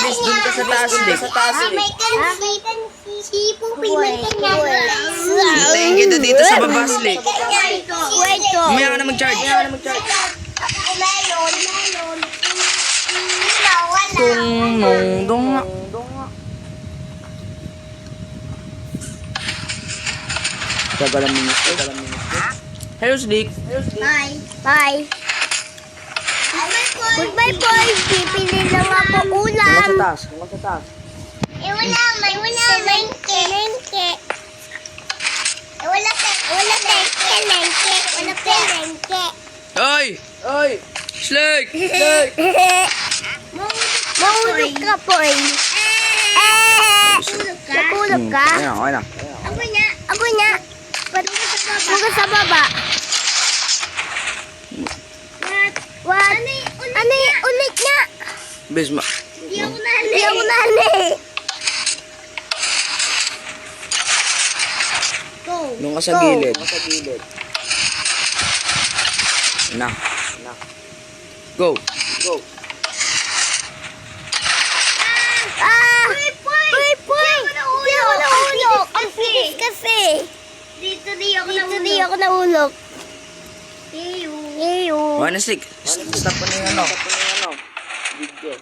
Miss, dun ka sa taas, Lik. Hintayin kita dito sa baba, Lik. Mamaya ka na mag-charge. Dong. Tagalang minutes. Hello, Slick. Bye. Goodbye, boys. Pipili lang ako ulam. Hanggang sa taas. Wala mengke. Wala mengke. Oy! Slick! Mahulog ka, boy. Nahulog ka? Okay na. Ako na. Huwag sa baba. What? Ano yung ulit niya? Bisma. Hindi ako nali. Nung ka sa gilid. Na. Go. Puy! Hindi ako nahulog. Ang bilis kasi. Dito di ako nahulog. Eyo. One stick. Stop ko na yung ano. Video.